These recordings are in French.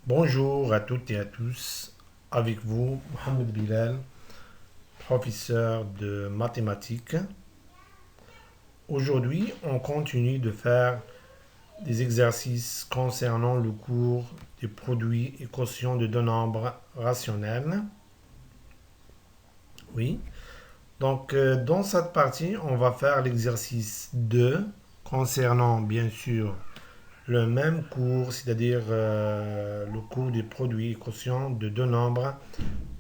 Bonjour à toutes et à tous. Avec vous, Mohamed Bilal, professeur de mathématiques. Aujourd'hui, on continue de faire des exercices concernant le cours des produits et quotients de deux nombres rationnels. Oui. Donc, dans cette partie, on va faire l'exercice 2 concernant, bien sûr, le même cours, c'est-à-dire le cours des produits et quotients de deux nombres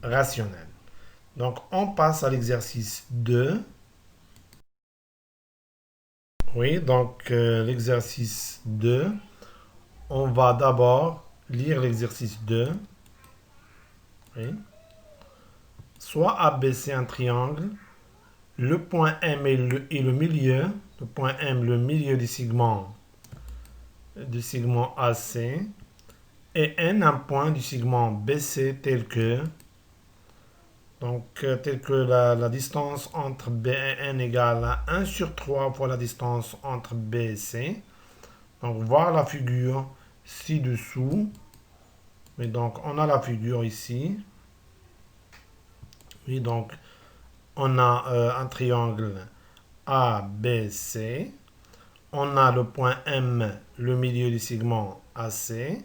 rationnels. Donc, on passe à l'exercice 2. Oui, donc l'exercice 2. On va d'abord lire l'exercice 2. Oui. Soit abaisser un triangle. Le point M est le milieu. Le point M, le milieu du segment AC. Et N, un point du segment BC tel que la distance entre B et N égale à 1 sur 3 fois la distance entre B et C. Donc, voir la figure ci-dessous. Mais donc, on a la figure ici. Oui, donc, on a un triangle ABC. On a le point M, le milieu du segment AC.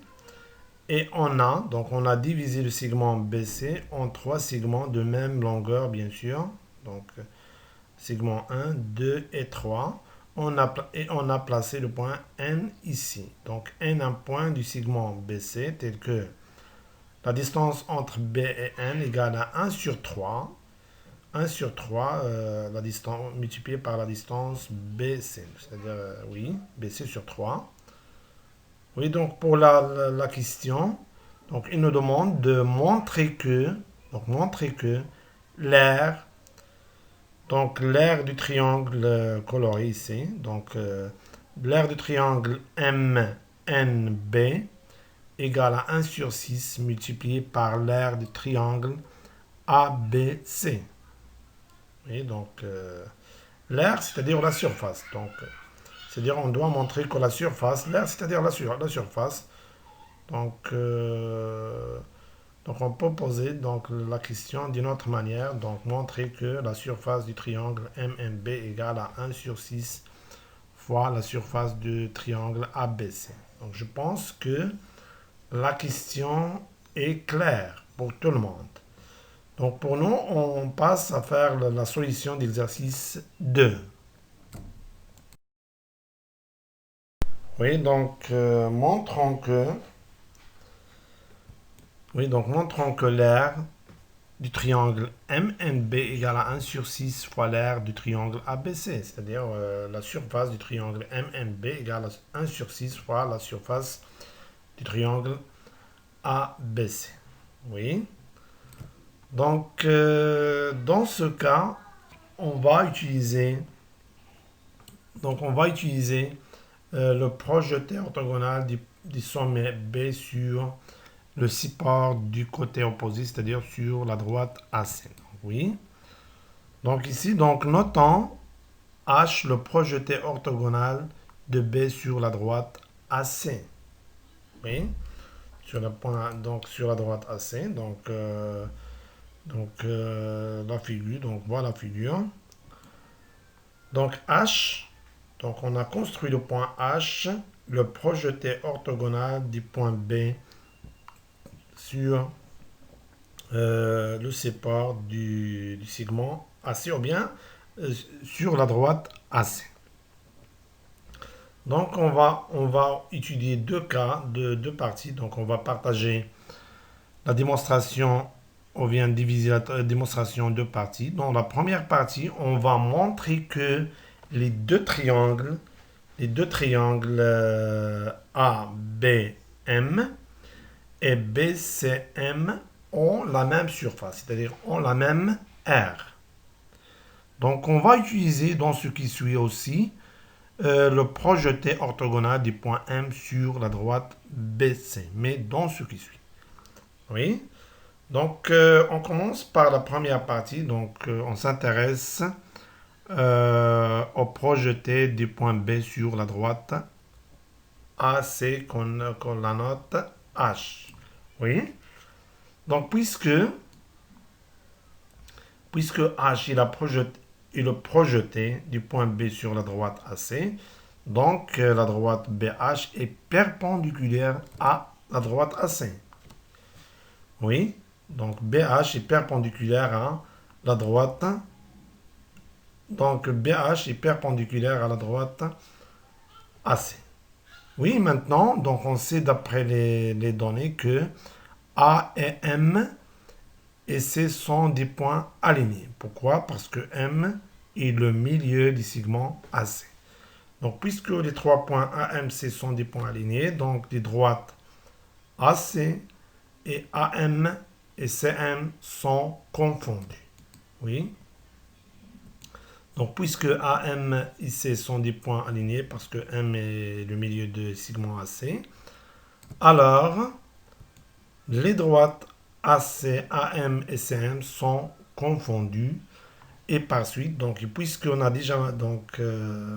Et on a divisé le segment BC en trois segments de même longueur, bien sûr. Donc, segment 1, 2 et 3. On a placé le point N ici. Donc, N, un point du segment BC, tel que la distance entre B et N égale à 1 sur 3. 1 sur 3, la distance multipliée par la distance BC. C'est-à-dire, oui, BC sur 3. Oui, donc pour la question, donc il nous demande de montrer que l'aire, donc l'aire du triangle coloré ici, donc l'aire du triangle MNB égale à 1 sur 6 multiplié par l'aire du triangle ABC. Et donc, l'aire, c'est-à-dire la surface. Donc, c'est-à-dire on doit montrer que la surface, l'aire, c'est-à-dire la surface. Donc, donc, on peut poser donc, la question d'une autre manière. Donc, montrer que la surface du triangle MNB égale à 1 sur 6 fois la surface du triangle ABC. Donc, je pense que la question est claire pour tout le monde. Donc pour nous, on passe à faire la solution d'exercice 2. Oui, donc montrons que l'aire du triangle MNB égale à 1 sur 6 fois l'aire du triangle ABC, c'est-à-dire la surface du triangle MNB égale à 1 sur 6 fois la surface du triangle ABC. Oui. Donc, dans ce cas, on va utiliser, le projeté orthogonal du sommet B sur le support du côté opposé, c'est-à-dire sur la droite AC. Oui. Donc ici, donc notons H, le projeté orthogonal de B sur la droite AC. Oui. Sur le point, donc sur la droite AC. La figure, donc voilà la figure. Donc H, donc on a construit le point H, le projeté orthogonal du point B sur le support du segment AC ou bien sur la droite AC. Donc on va étudier deux cas, deux parties. Donc on va partager la démonstration, on vient diviser la démonstration en deux parties. Dans la première partie, on va montrer que les deux triangles ABM et BCM ont la même surface, c'est-à-dire ont la même aire. Donc on va utiliser dans ce qui suit aussi le projeté orthogonal du point M sur la droite BC, mais dans ce qui suit. Oui. Donc on commence par la première partie. Donc on s'intéresse au projeté du point B sur la droite AC qu'on la note H. Oui. Donc, puisque H il a projeté du point B sur la droite AC, donc la droite BH est perpendiculaire à la droite AC. Oui. Donc, BH est perpendiculaire à la droite. Donc, BH est perpendiculaire à la droite AC. Oui, maintenant, donc on sait d'après les données que A et M et C sont des points alignés. Pourquoi? Parce que M est le milieu du segment AC. Donc, puisque les trois points AMC sont des points alignés, donc les droites AC et AM et CM sont confondues. Oui. Donc, puisque AM et C sont des points alignés, parce que M est le milieu de segment AC, alors les droites AC, AM et CM sont confondues. Et par suite, donc, puisqu'on a déjà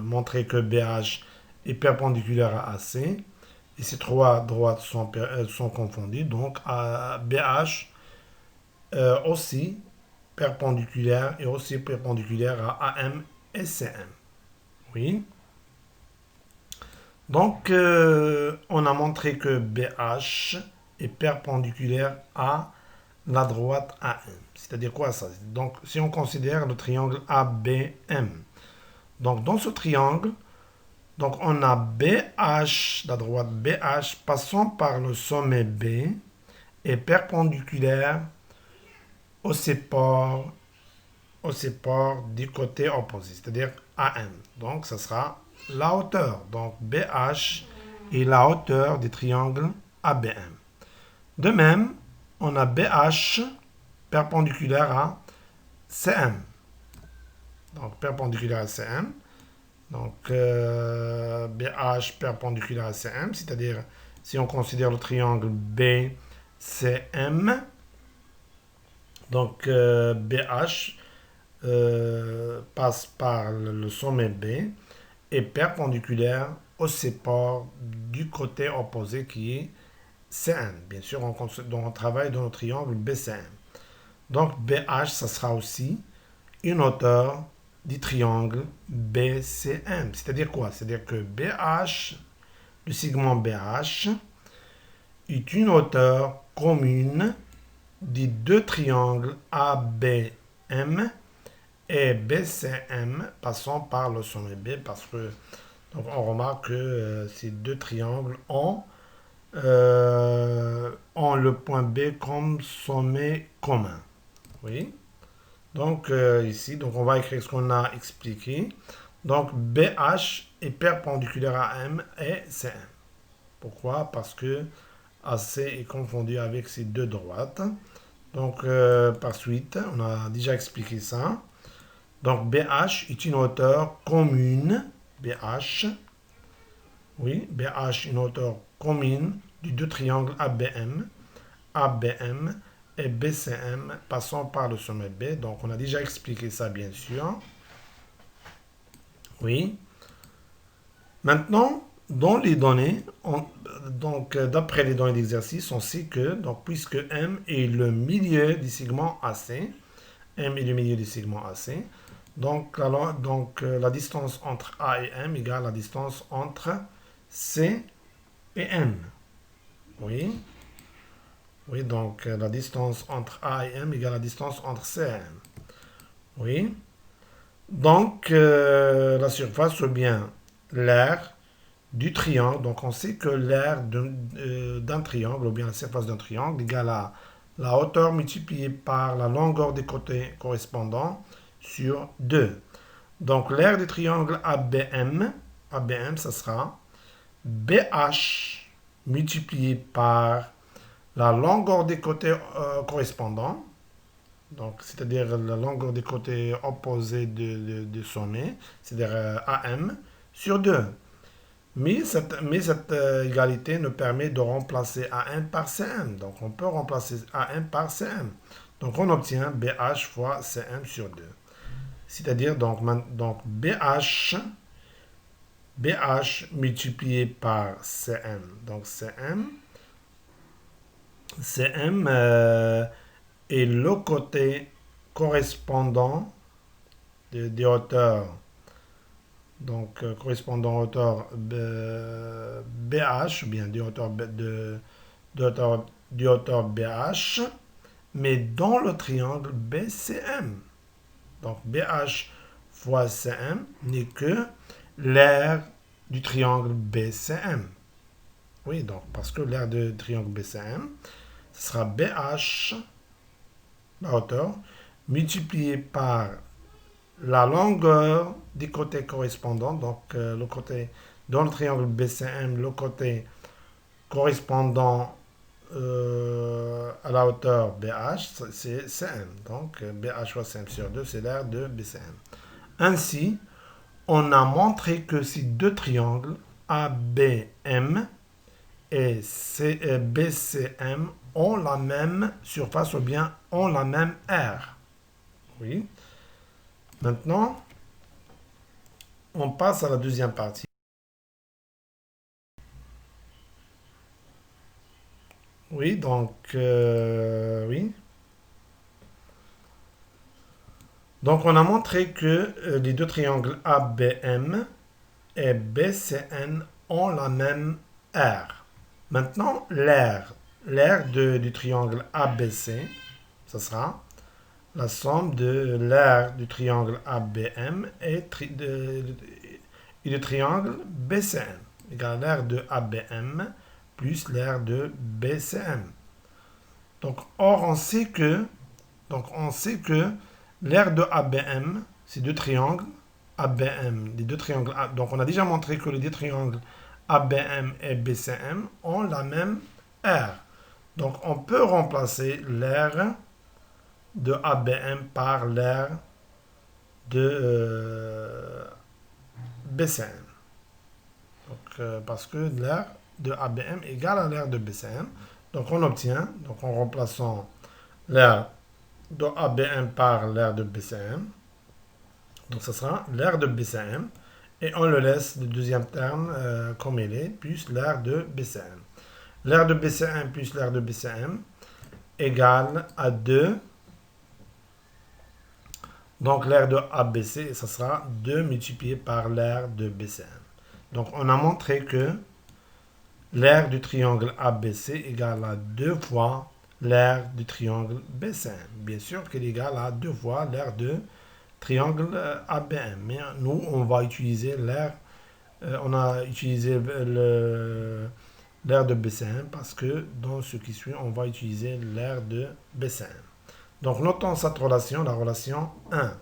montré que BH est perpendiculaire à AC, et ces trois droites sont confondues, donc BH aussi perpendiculaire et aussi perpendiculaire à AM et CM. Oui. Donc, on a montré que BH est perpendiculaire à la droite AM. C'est-à-dire quoi ça? Donc, si on considère le triangle ABM, donc dans ce triangle, donc on a BH, la droite BH passant par le sommet B est perpendiculaire au support, du côté opposé, c'est-à-dire AM. Donc, ça sera la hauteur. Donc, BH est la hauteur du triangle ABM. De même, on a BH perpendiculaire à CM. Donc, perpendiculaire à CM. Donc, BH perpendiculaire à CM, c'est-à-dire si on considère le triangle BCM, donc BH passe par le sommet B et perpendiculaire au support du côté opposé qui est CM. Bien sûr, on travaille dans le triangle BCM. Donc BH, ça sera aussi une hauteur du triangle BCM. C'est-à-dire quoi? C'est-à-dire que BH, le segment BH, est une hauteur commune des deux triangles ABM et BCM passant par le sommet B parce que donc on remarque que ces deux triangles ont le point B comme sommet commun. Oui. Donc ici, donc on va écrire ce qu'on a expliqué. Donc BH est perpendiculaire à M et CM. Pourquoi? Parce que AC est confondu avec ces deux droites. Donc par suite, on a déjà expliqué ça. Donc BH est une hauteur commune. BH, oui, BH est une hauteur commune du deux triangles ABM et BCM passant par le sommet B. Donc, on a déjà expliqué ça, bien sûr. Oui. Maintenant, dans les données, d'après les données d'exercice, on sait que, donc, puisque M est le milieu du segment AC, M est le milieu du segment AC, donc, la distance entre A et M égale la distance entre C et M. Oui. Oui, donc la distance entre A et M égale la distance entre C et M. Oui. Donc, la surface ou bien l'aire du triangle. Donc, on sait que l'aire d'un triangle ou bien la surface d'un triangle égale à la hauteur multipliée par la longueur des côtés correspondants sur 2. Donc, l'aire du triangle ABM, ça sera BH multiplié par la longueur des côtés correspondants, donc c'est-à-dire la longueur des côtés opposés de sommet, c'est-à-dire AM, sur 2. Mais cette égalité nous permet de remplacer AM par CM. Donc on peut remplacer AM par CM. Donc on obtient BH fois CM sur 2. C'est-à-dire donc BH multiplié par CM. Donc CM CM est le côté correspondant des hauteurs. Donc, correspondant à hauteur BH, ou bien de hauteur BH, mais dans le triangle BCM. Donc, BH fois CM n'est que l'aire du triangle BCM. Oui, donc, parce que l'aire du triangle BCM, ce sera BH, la hauteur, multiplié par la longueur des côtés correspondants. Donc, le côté, dans le triangle BCM, le côté correspondant à la hauteur BH, c'est CM. Donc, BH fois CM sur 2, c'est l'aire de BCM. Ainsi, on a montré que ces deux triangles, ABM et BCM, ont la même surface ou bien ont la même aire. Oui. Maintenant, on passe à la deuxième partie. Oui, donc, oui. Donc, on a montré que les deux triangles ABM et BCN ont la même aire. Maintenant, l'aire du triangle ABC, ce sera la somme de l'aire du triangle ABM et du triangle BCN, égale l'aire de ABM plus l'aire de BCM. Donc, or, on sait que l'aire de ABM, c'est deux triangles ABM, les deux triangles. Donc, on a déjà montré que les deux triangles ABM et BCM ont la même aire. Donc, on peut remplacer l'aire de ABM par l'aire de BCM. Donc, parce que l'aire de ABM égale à l'aire de BCM. Donc, on obtient, donc en remplaçant l'aire de ABM par l'aire de BCM, donc ce sera l'aire de BCM, et on le laisse le deuxième terme comme il est, plus l'aire de BCM. L'aire de BCM plus l'aire de BCM égale à 2. Donc l'aire de ABC, ça sera 2 multiplié par l'aire de BCM. Donc on a montré que l'aire du triangle ABC égale à 2 fois l'aire du triangle BCM. Bien sûr qu'elle est égale à 2 fois l'aire de triangle ABM. Mais nous, on va utiliser l'aire, on a utilisé l'aire de BCM parce que dans ce qui suit, on va utiliser l'aire de BCM. Donc notons cette relation, la relation 1.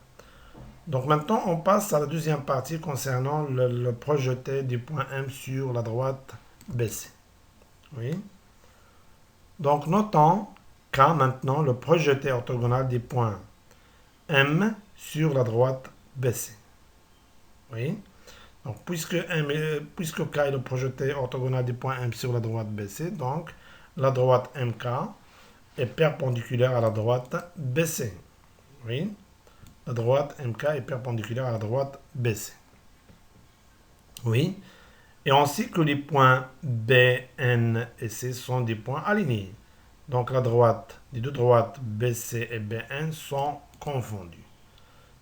Donc maintenant, on passe à la deuxième partie concernant le projeté du point M sur la droite BC. Oui. Donc notons qu'à maintenant le projeté orthogonal des points M sur la droite BC. Oui. Donc puisque K est le projeté orthogonal des points M sur la droite BC, donc la droite MK est perpendiculaire à la droite BC. Oui. La droite MK est perpendiculaire à la droite BC. Oui. Et on sait que les points B, N et C sont des points alignés. Donc les deux droites BC et BN sont confondues.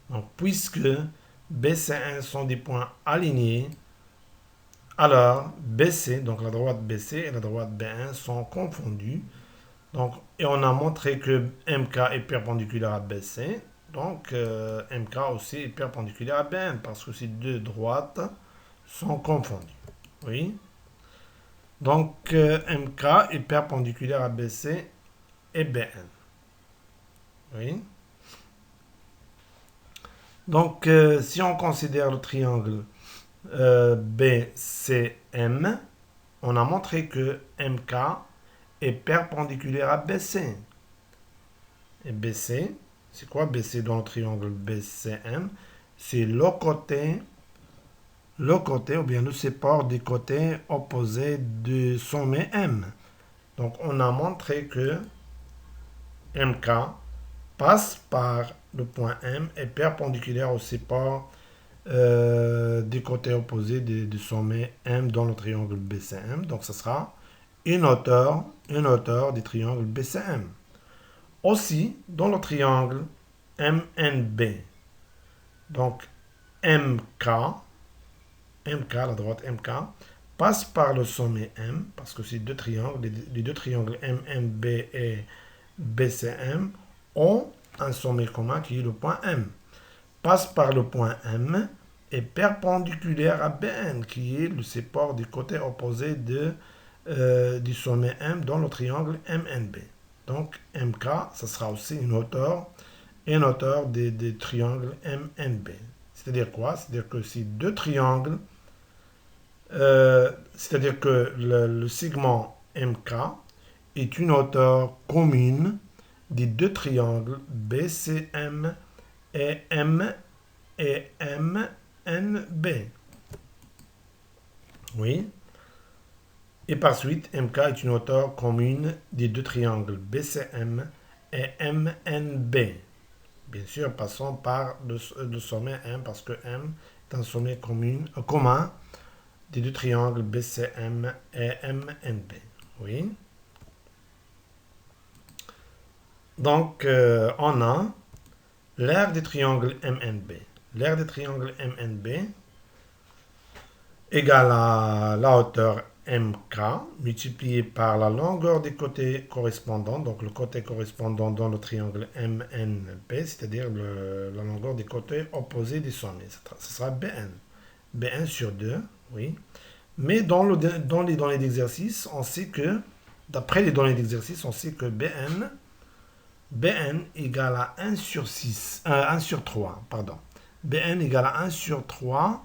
Donc puisque BC1 sont des points alignés, alors BC, donc la droite BC et la droite B1 sont confondues. Donc, et on a montré que MK est perpendiculaire à BC. Donc MK aussi est perpendiculaire à BN parce que ces deux droites sont confondues. Oui. Donc MK est perpendiculaire à BC et BN. Oui. Donc si on considère le triangle BCM, on a montré que MK est perpendiculaire à BC. Et BC, c'est quoi BC dans le triangle BCM? C'est le côté ou bien le support des côtés opposés du sommet M. Donc on a montré que MK passe par le point M et perpendiculaire au support des côtés opposés du sommet M dans le triangle BCM. Donc ce sera une hauteur du triangle BCM. Aussi, dans le triangle MNB, donc MK, la droite MK, passe par le sommet M, parce que ces deux triangles, les deux triangles MNB et BCM, ont un sommet commun qui est le point M. Passe par le point M et perpendiculaire à BN, qui est le support du côté opposé du sommet M dans le triangle MNB. Donc MK, ça sera aussi une hauteur des triangles MNB. C'est-à-dire quoi? C'est-à-dire que ces deux triangles, c'est-à-dire que le segment MK est une hauteur commune des deux triangles BCM et MNB. Oui. Et par suite, MK est une hauteur commune des deux triangles BCM et MNB. Bien sûr, passons par le sommet M, parce que M est un sommet commun des deux triangles BCM et MNB. Oui. Donc, on a l'aire du triangle MNB. L'aire du triangle MNB égale à la hauteur MK multiplié par la longueur des côtés correspondants, donc le côté correspondant dans le triangle MNP, c'est-à-dire la longueur des côtés opposés des sommets. Ce sera BN. BN sur 2, oui. Mais dans les données d'exercice, on sait que, d'après les données d'exercice, on sait que BN égale à 1 sur 3, pardon. BN égale à 1 sur 3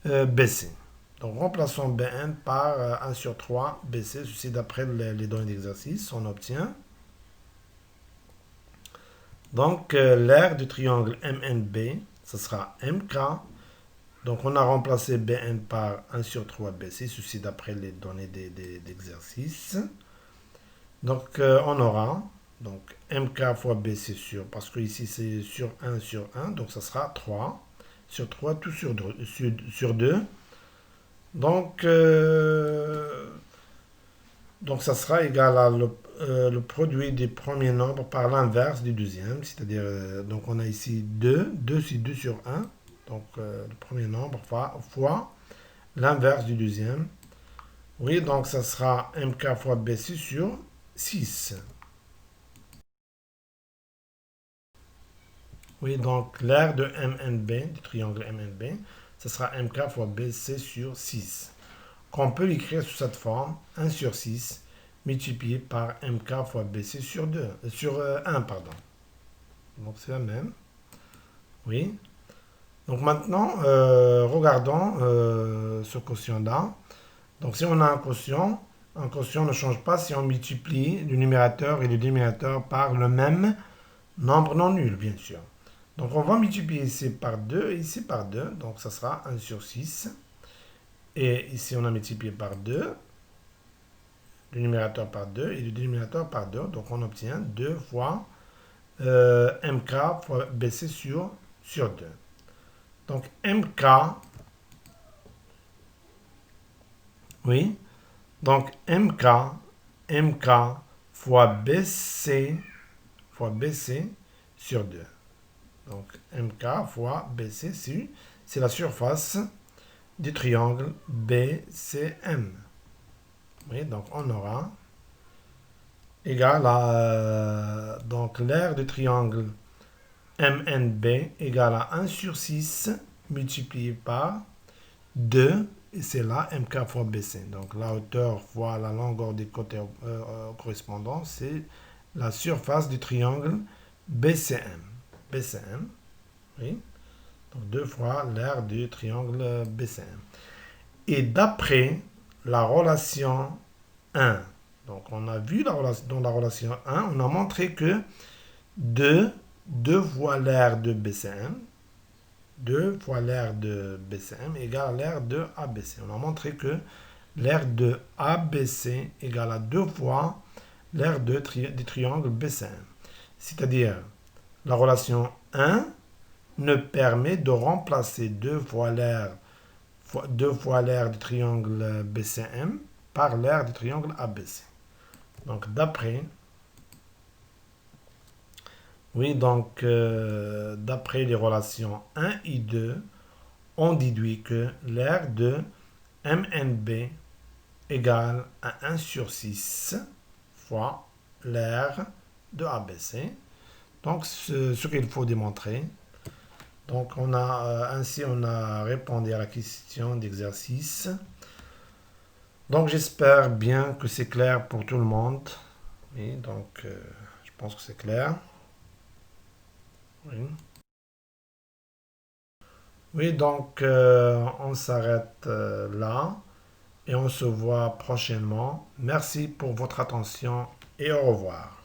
BC. Donc, remplaçons BN par 1 sur 3 BC. Ceci d'après les données d'exercice. On obtient donc l'aire du triangle MNB, ce sera MK. Donc, on a remplacé BN par 1 sur 3 BC. Ceci d'après les données d'exercice. Donc, on aura donc MK fois BC parce que ici c'est sur 1, donc ça sera 3 sur 3, tout sur 2. Donc ça sera égal à le produit des premiers nombres par l'inverse du deuxième, c'est-à-dire, donc on a ici 2 c'est 2 sur 1, donc le premier nombre fois l'inverse du deuxième. Oui, donc ça sera MK fois BC sur 6. Oui, donc l'aire de MNB, du triangle MNB, ce sera MK fois BC sur 6. Qu'on peut l'écrire sous cette forme, 1 sur 6, multiplié par MK fois BC sur 1, pardon. Donc c'est la même. Oui. Donc maintenant, regardons ce quotient-là. Donc si on a un quotient ne change pas si on multiplie le numérateur et le dénominateur par le même nombre non nul, bien sûr. Donc, on va multiplier ici par 2 et ici par 2. Donc, ça sera 1 sur 6. Et ici, on a multiplié par 2. Le numérateur par 2 et le dénominateur par 2. Donc, on obtient 2 fois MK fois BC sur 2. Donc, MK, oui. Donc, MK fois BC sur 2. Donc, MK fois BC, c'est la surface du triangle BCM. Oui, donc on aura égal à donc l'aire du triangle MNB égale à 1 sur 6 multiplié par 2, et c'est là MK fois BC. Donc la hauteur fois la longueur des côtés correspondants, c'est la surface du triangle BCM. Oui. Donc 2 fois l'aire du triangle BCM. Et d'après la relation 1, donc on a vu dans la relation 1, on a montré que 2 fois l'aire de BCM, 2 fois l'aire de BCM égale à l'aire de ABC. On a montré que l'aire de ABC égale à 2 fois l'aire du triangle BCM. C'est-à-dire, la relation 1 ne permet de remplacer 2 fois l'aire du triangle BCM par l'aire du triangle ABC. Donc, d'après... Oui, donc, d'après les relations 1 et 2, on déduit que l'aire de MNB égale à 1 sur 6 fois l'aire de ABC. Donc, ce qu'il faut démontrer. Donc, ainsi, on a répondu à la question d'exercice. Donc, j'espère bien que c'est clair pour tout le monde. Oui, donc, je pense que c'est clair. Oui. Oui, donc, on s'arrête là et on se voit prochainement. Merci pour votre attention et au revoir.